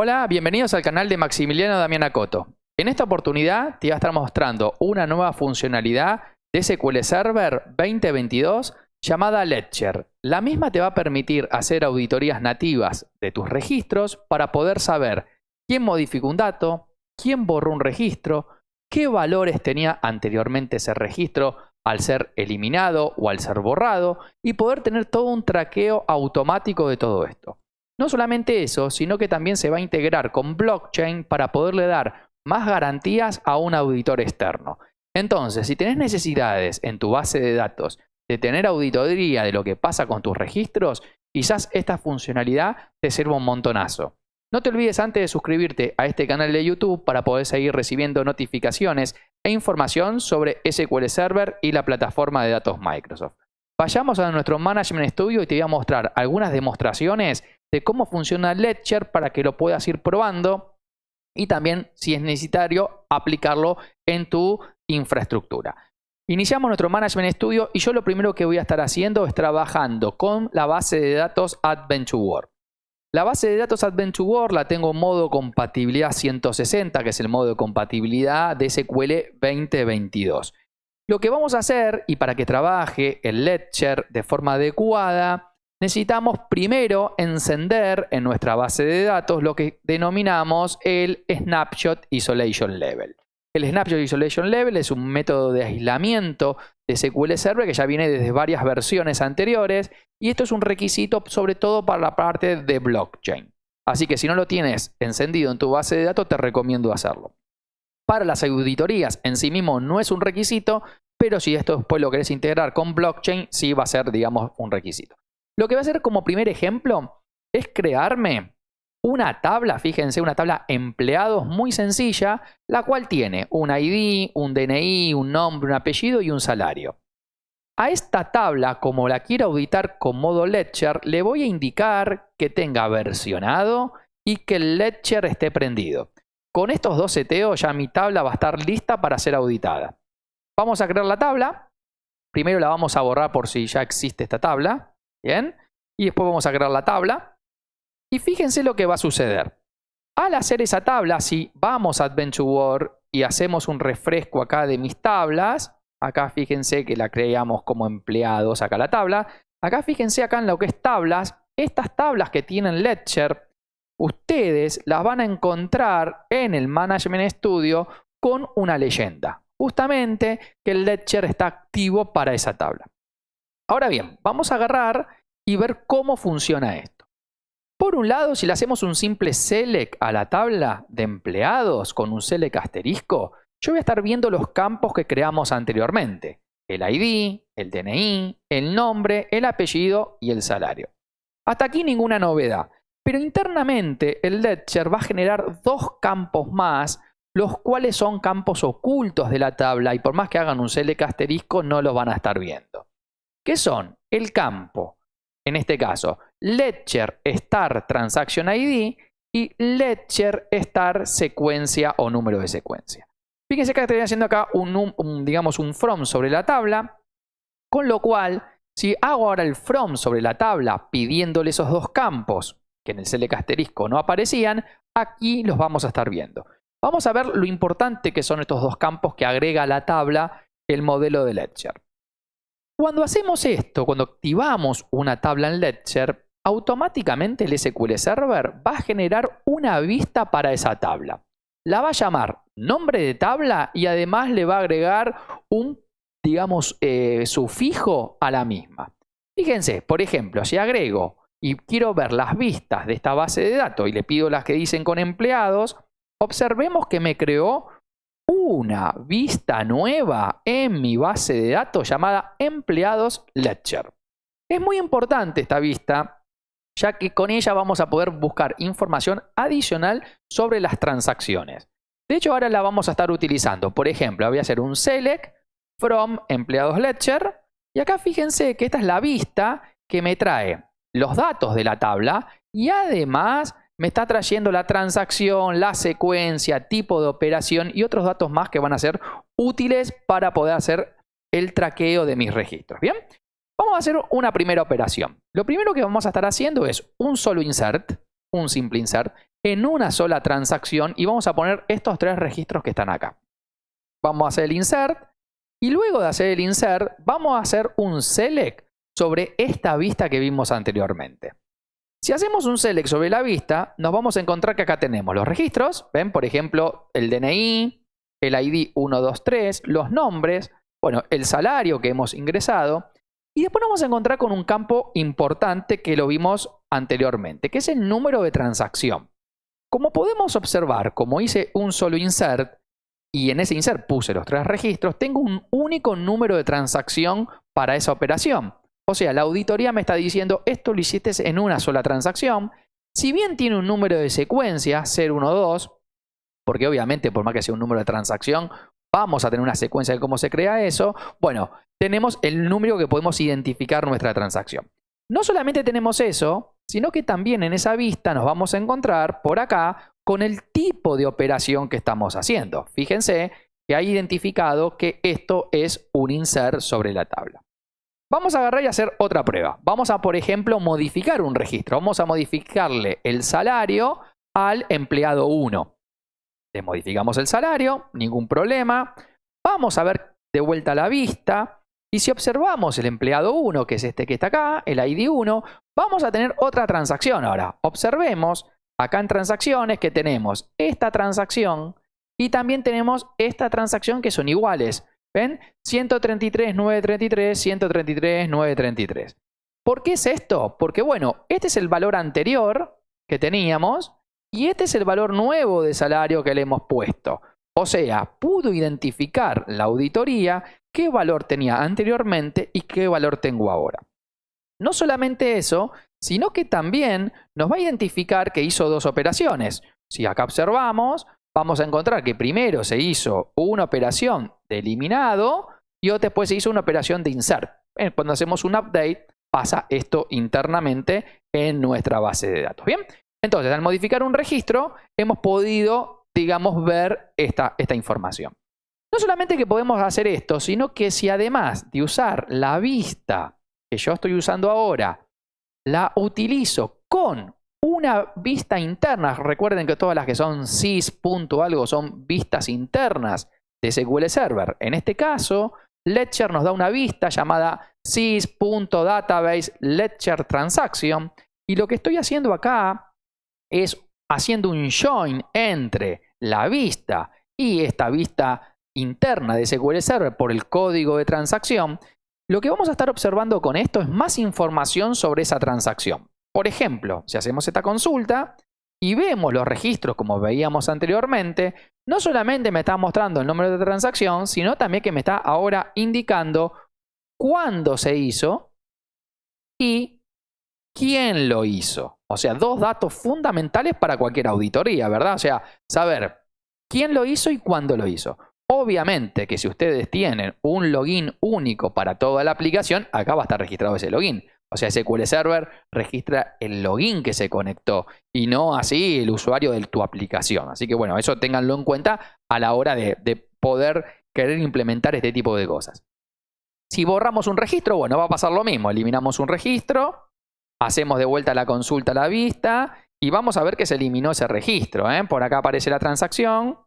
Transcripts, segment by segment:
Hola, bienvenidos al canal de Maximiliano Damián Acoto. En esta oportunidad te voy a estar mostrando una nueva funcionalidad de SQL Server 2022 llamada Ledger. La misma te va a permitir hacer auditorías nativas de tus registros para poder saber quién modificó un dato, quién borró un registro, qué valores tenía anteriormente ese registro al ser eliminado o al ser borrado y poder tener todo un traqueo automático de todo esto. No solamente eso, sino que también se va a integrar con blockchain para poderle dar más garantías a un auditor externo. Entonces, si tenés necesidades en tu base de datos de tener auditoría de lo que pasa con tus registros, quizás esta funcionalidad te sirva un montonazo. No te olvides antes de suscribirte a este canal de YouTube para poder seguir recibiendo notificaciones e información sobre SQL Server y la plataforma de datos Microsoft. Vayamos a nuestro Management Studio y te voy a mostrar algunas demostraciones de cómo funciona Ledger para que lo puedas ir probando y también, si es necesario, aplicarlo en tu infraestructura. Iniciamos nuestro Management Studio y yo lo primero que voy a estar haciendo es trabajando con la base de datos Advent2World. La base de datos Advent2World la tengo en modo compatibilidad 160, que es el modo de compatibilidad de SQL 2022. Lo que vamos a hacer, y para que trabaje el Ledger de forma adecuada, necesitamos primero encender en nuestra base de datos lo que denominamos el Snapshot Isolation Level. El Snapshot Isolation Level es un método de aislamiento de SQL Server que ya viene desde varias versiones anteriores y esto es un requisito sobre todo para la parte de blockchain. Así que si no lo tienes encendido en tu base de datos te recomiendo hacerlo. Para las auditorías en sí mismo no es un requisito, pero si esto después lo querés integrar con blockchain sí va a ser, digamos, un requisito. Lo que voy a hacer como primer ejemplo es crearme una tabla, fíjense, una tabla empleados muy sencilla, la cual tiene un ID, un DNI, un nombre, un apellido y un salario. A esta tabla, como la quiero auditar con modo Ledger, le voy a indicar que tenga versionado y que el Ledger esté prendido. Con estos dos seteos ya mi tabla va a estar lista para ser auditada. Vamos a crear la tabla. Primero la vamos a borrar por si ya existe esta tabla. Bien. Y después vamos a crear la tabla. Y fíjense lo que va a suceder. Al hacer esa tabla, si vamos a Advent2World y hacemos un refresco acá de mis tablas, acá fíjense que la creamos como empleados, acá la tabla. Acá fíjense acá en lo que es tablas. Estas tablas que tienen Ledger, ustedes las van a encontrar en el Management Studio con una leyenda. Justamente que el Ledger está activo para esa tabla. Ahora bien, vamos a agarrar y ver cómo funciona esto. Por un lado, si le hacemos un simple select a la tabla de empleados con un select asterisco, yo voy a estar viendo los campos que creamos anteriormente. El ID, el DNI, el nombre, el apellido y el salario. Hasta aquí ninguna novedad. Pero internamente el Ledger va a generar dos campos más, los cuales son campos ocultos de la tabla y por más que hagan un select asterisco no los van a estar viendo. ¿Qué son? El campo, en este caso, Ledger Star Transaction ID y Ledger Star Secuencia o número de secuencia. Fíjense que estoy haciendo acá digamos un from sobre la tabla, con lo cual, si hago ahora el from sobre la tabla pidiéndole esos dos campos que en el select asterisco no aparecían, aquí los vamos a estar viendo. Vamos a ver lo importante que son estos dos campos que agrega a la tabla el modelo de Ledger. Cuando hacemos esto, cuando activamos una tabla en Ledger, automáticamente el SQL Server va a generar una vista para esa tabla. La va a llamar nombre de tabla y además le va a agregar un, digamos, sufijo a la misma. Fíjense, por ejemplo, si agrego y quiero ver las vistas de esta base de datos y le pido las que dicen con empleados, observemos que me creó una vista nueva en mi base de datos llamada empleados Ledger. Es muy importante esta vista, ya que con ella vamos a poder buscar información adicional sobre las transacciones. De hecho, ahora la vamos a estar utilizando. Por ejemplo, voy a hacer un select from empleados Ledger y acá fíjense que esta es la vista que me trae los datos de la tabla y además me está trayendo la transacción, la secuencia, tipo de operación y otros datos más que van a ser útiles para poder hacer el traqueo de mis registros. Bien, vamos a hacer una primera operación. Lo primero que vamos a estar haciendo es un solo insert, un simple insert, en una sola transacción y vamos a poner estos tres registros que están acá. Vamos a hacer el insert y luego de hacer el insert vamos a hacer un select sobre esta vista que vimos anteriormente. Si hacemos un select sobre la vista, nos vamos a encontrar que acá tenemos los registros, ven, por ejemplo, el DNI, el ID 123, los nombres, bueno, el salario que hemos ingresado, y después nos vamos a encontrar con un campo importante que lo vimos anteriormente, que es el número de transacción. Como podemos observar, como hice un solo insert, y en ese insert puse los tres registros, tengo un único número de transacción para esa operación. O sea, la auditoría me está diciendo, esto lo hiciste en una sola transacción. Si bien tiene un número de secuencia, 0, 1, 2, porque obviamente por más que sea un número de transacción, vamos a tener una secuencia de cómo se crea eso. Bueno, tenemos el número que podemos identificar nuestra transacción. No solamente tenemos eso, sino que también en esa vista nos vamos a encontrar por acá con el tipo de operación que estamos haciendo. Fíjense que hay identificado que esto es un insert sobre la tabla. Vamos a agarrar y hacer otra prueba. Vamos a, por ejemplo, modificar un registro. Vamos a modificarle el salario al empleado 1. Le modificamos el salario, ningún problema. Vamos a ver de vuelta a la vista. Y si observamos el empleado 1, que es este que está acá, el ID 1, vamos a tener otra transacción ahora. Observemos acá en transacciones que tenemos esta transacción y también tenemos esta transacción que son iguales. ¿Ven? 133.933, 133.933. ¿Por qué es esto? Porque bueno, este es el valor anterior que teníamos y este es el valor nuevo de salario que le hemos puesto. O sea, pudo identificar la auditoría qué valor tenía anteriormente y qué valor tengo ahora. No solamente eso, sino que también nos va a identificar que hizo dos operaciones. Si acá observamos, vamos a encontrar que primero se hizo una operación de eliminado y después se hizo una operación de insert. Cuando hacemos un update, pasa esto internamente en nuestra base de datos. ¿Bien? Entonces, al modificar un registro, hemos podido, digamos, ver esta información. No solamente que podemos hacer esto, sino que si además de usar la vista que yo estoy usando ahora, la utilizo con una vista interna, recuerden que todas las que son sys. algo son vistas internas de SQL Server. En este caso, Ledger nos da una vista llamada sys.database ledger transaction y lo que estoy haciendo acá es haciendo un join entre la vista y esta vista interna de SQL Server por el código de transacción. Lo que vamos a estar observando con esto es más información sobre esa transacción. Por ejemplo, si hacemos esta consulta y vemos los registros como veíamos anteriormente, no solamente me está mostrando el número de transacción, sino también que me está ahora indicando cuándo se hizo y quién lo hizo. O sea, dos datos fundamentales para cualquier auditoría, ¿verdad? O sea, saber quién lo hizo y cuándo lo hizo. Obviamente que si ustedes tienen un login único para toda la aplicación, acá va a estar registrado ese login. O sea, SQL Server registra el login que se conectó y no así el usuario de tu aplicación. Así que bueno, eso ténganlo en cuenta a la hora de poder querer implementar este tipo de cosas. Si borramos un registro, bueno, va a pasar lo mismo. Eliminamos un registro, hacemos de vuelta la consulta a la vista y vamos a ver que se eliminó ese registro. Por acá aparece la transacción.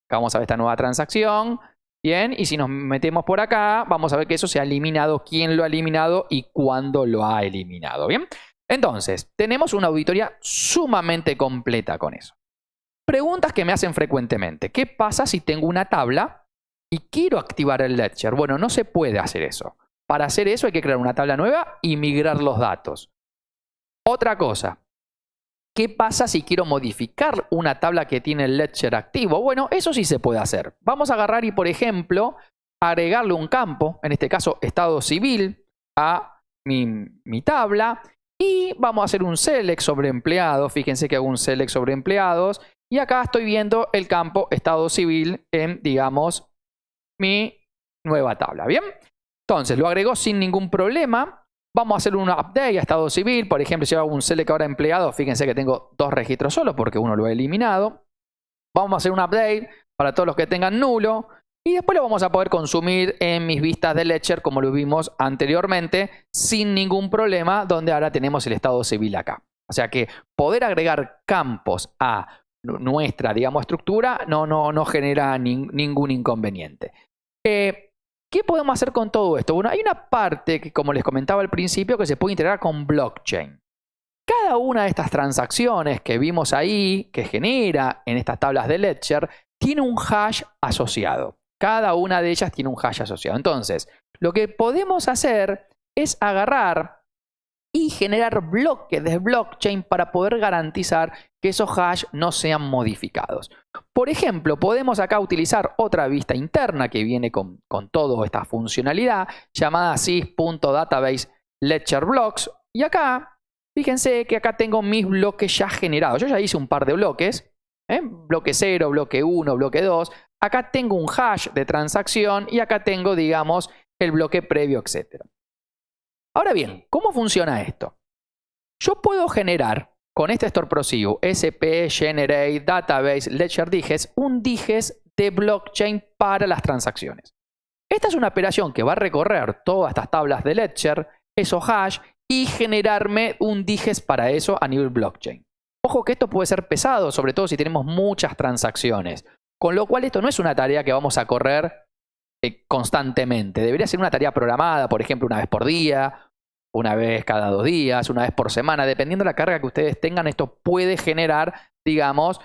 Acá vamos a ver esta nueva transacción. Bien, y si nos metemos por acá, vamos a ver que eso se ha eliminado, quién lo ha eliminado y cuándo lo ha eliminado. Bien, entonces, tenemos una auditoría sumamente completa con eso. Preguntas que me hacen frecuentemente. ¿Qué pasa si tengo una tabla y quiero activar el Ledger? Bueno, no se puede hacer eso. Para hacer eso hay que crear una tabla nueva y migrar los datos. Otra cosa. ¿Qué pasa si quiero modificar una tabla que tiene el Ledger activo? Bueno, eso sí se puede hacer. Vamos a agarrar y, por ejemplo, agregarle un campo, en este caso estado civil, a mi tabla. Y vamos a hacer un select sobre empleados. Fíjense que hago un select sobre empleados. Y acá estoy viendo el campo estado civil en, digamos, mi nueva tabla. ¿Bien? Entonces, lo agrego sin ningún problema. Vamos a hacer un update a estado civil. Por ejemplo, si hago un select ahora empleado, fíjense que tengo dos registros solo porque uno lo he eliminado. Vamos a hacer un update para todos los que tengan nulo. Y después lo vamos a poder consumir en mis vistas de Ledger como lo vimos anteriormente, sin ningún problema, donde ahora tenemos el estado civil acá. O sea que poder agregar campos a nuestra, digamos, estructura no genera ningún inconveniente. ¿Qué podemos hacer con todo esto? Bueno, hay una parte que, como les comentaba al principio, que se puede integrar con blockchain. Cada una de estas transacciones que vimos ahí, que genera en estas tablas de Ledger, tiene un hash asociado. Cada una de ellas tiene un hash asociado. Entonces, lo que podemos hacer es agarrar y generar bloques de blockchain para poder garantizar que esos hash no sean modificados. Por ejemplo, podemos acá utilizar otra vista interna que viene con toda esta funcionalidad llamada sys.database ledger blocks. Y acá, fíjense que acá tengo mis bloques ya generados. Yo ya hice un par de bloques, bloque 0, bloque 1, bloque 2. Acá tengo un hash de transacción y acá tengo, digamos, el bloque previo, etc. Ahora bien, ¿cómo funciona esto? Yo puedo generar con este store procedure sp generate database ledger diges un diges de blockchain para las transacciones. Esta es una operación que va a recorrer todas estas tablas de ledger, esos hash, y generarme un diges para eso a nivel blockchain. Ojo que esto puede ser pesado, sobre todo si tenemos muchas transacciones, con lo cual esto no es una tarea que vamos a correr constantemente. Debería ser una tarea programada, por ejemplo, una vez por día, una vez cada 2 días, una vez por semana. Dependiendo de la carga que ustedes tengan, esto puede generar, digamos,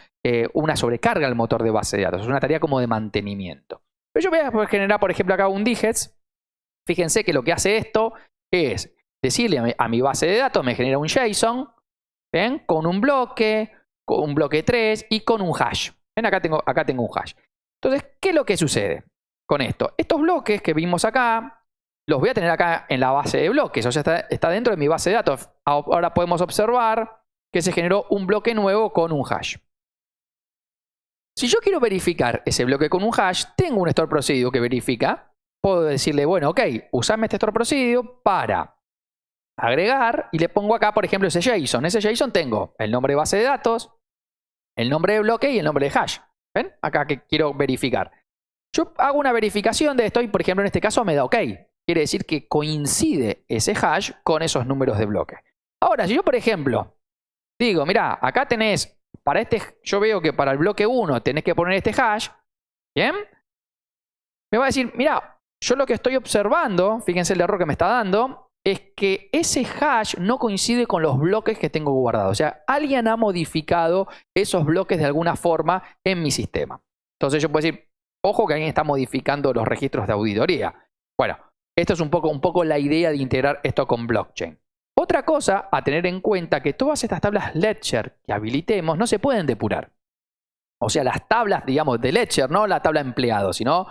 una sobrecarga al motor de base de datos. Es una tarea como de mantenimiento. Pero yo voy a generar, por ejemplo, acá un diges. Fíjense que lo que hace esto es decirle a mi base de datos, me genera un JSON, ¿ven? Con un bloque 3 y con un hash. ¿Ven? Acá tengo un hash. Entonces, ¿qué es lo que sucede con esto? Estos bloques que vimos acá, los voy a tener acá en la base de bloques. O sea, está dentro de mi base de datos. Ahora podemos observar que se generó un bloque nuevo con un hash. Si yo quiero verificar ese bloque con un hash, tengo un store procedure que verifica. Puedo decirle, bueno, ok, usame este store procedure para agregar y le pongo acá, por ejemplo, ese JSON. Ese JSON tengo el nombre de base de datos, el nombre de bloque y el nombre de hash. ¿Ven? Acá que quiero verificar. Yo hago una verificación de esto y, por ejemplo, en este caso me da OK. Quiere decir que coincide ese hash con esos números de bloque. Ahora, si yo, por ejemplo, digo, mira, acá tenés, para este, yo veo que para el bloque 1 tenés que poner este hash, ¿bien? Me va a decir, mira, yo lo que estoy observando, fíjense el error que me está dando, es que ese hash no coincide con los bloques que tengo guardados. O sea, alguien ha modificado esos bloques de alguna forma en mi sistema. Entonces yo puedo decir, ojo que alguien está modificando los registros de auditoría. Bueno, esto es un poco la idea de integrar esto con blockchain. Otra cosa a tener en cuenta que todas estas tablas Ledger que habilitemos no se pueden depurar. O sea, las tablas, digamos, de Ledger, no la tabla empleado, sino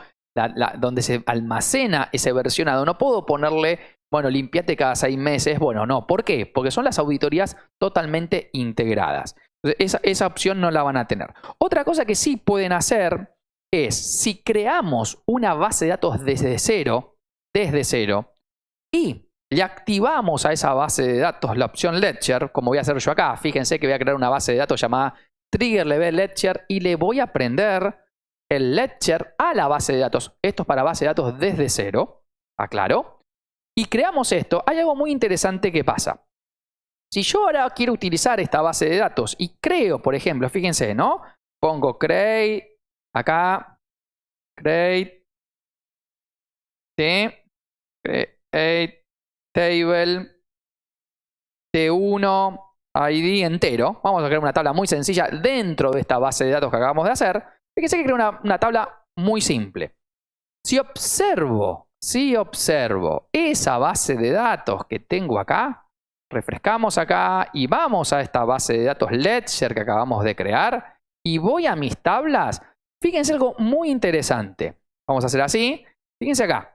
donde se almacena ese versionado. No puedo ponerle, bueno, limpiate cada 6 meses. Bueno, no. ¿Por qué? Porque son las auditorías totalmente integradas. Entonces, esa opción no la van a tener. Otra cosa que sí pueden hacer es, si creamos una base de datos desde cero, y le activamos a esa base de datos la opción Ledger, como voy a hacer yo acá. Fíjense que voy a crear una base de datos llamada Trigger Level Ledger y le voy a prender el Ledger a la base de datos. Esto es para base de datos desde cero, aclaro. Y creamos esto. Hay algo muy interesante que pasa. Si yo ahora quiero utilizar esta base de datos y creo, por ejemplo, fíjense, ¿no? Pongo create, acá, create, create table, T1, ID entero. Vamos a crear una tabla muy sencilla dentro de esta base de datos que acabamos de hacer. Fíjense que creo una tabla muy simple. Si observo esa base de datos que tengo acá, refrescamos acá y vamos a esta base de datos Ledger que acabamos de crear y voy a mis tablas. Fíjense algo muy interesante. Vamos a hacer así. Fíjense acá.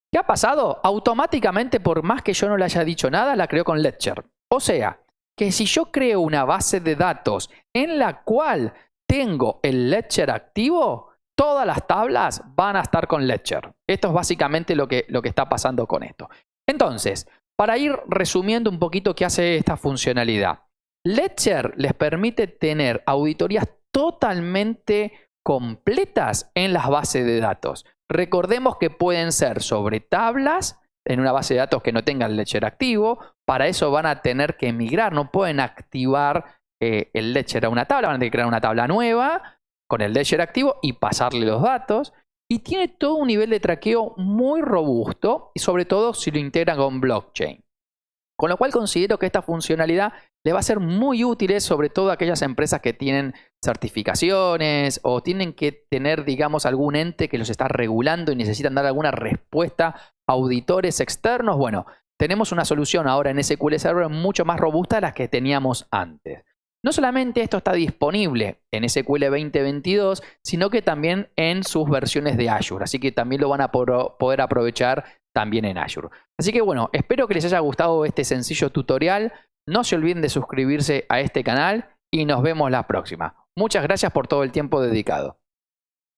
¿Qué ha pasado? Automáticamente, por más que yo no le haya dicho nada, la creó con Ledger. O sea, que si yo creo una base de datos en la cual tengo el Ledger activo, todas las tablas van a estar con Ledger. Esto es básicamente lo que está pasando con esto. Entonces, para ir resumiendo un poquito qué hace esta funcionalidad. Ledger les permite tener auditorías totalmente completas en las bases de datos. Recordemos que pueden ser sobre tablas, en una base de datos que no tenga el Ledger activo. Para eso van a tener que migrar, no pueden activar el Ledger a una tabla, van a tener que crear una tabla nueva con el Ledger activo y pasarle los datos. Y tiene todo un nivel de traqueo muy robusto, y sobre todo si lo integran con blockchain. Con lo cual considero que esta funcionalidad le va a ser muy útil, sobre todo a aquellas empresas que tienen certificaciones o tienen que tener, digamos, algún ente que los está regulando y necesitan dar alguna respuesta a auditores externos. Bueno, tenemos una solución ahora en SQL Server mucho más robusta de las que teníamos antes. No solamente esto está disponible en SQL 2022, sino que también en sus versiones de Azure. Así que también lo van a poder aprovechar también en Azure. Así que bueno, espero que les haya gustado este sencillo tutorial. No se olviden de suscribirse a este canal y nos vemos la próxima. Muchas gracias por todo el tiempo dedicado.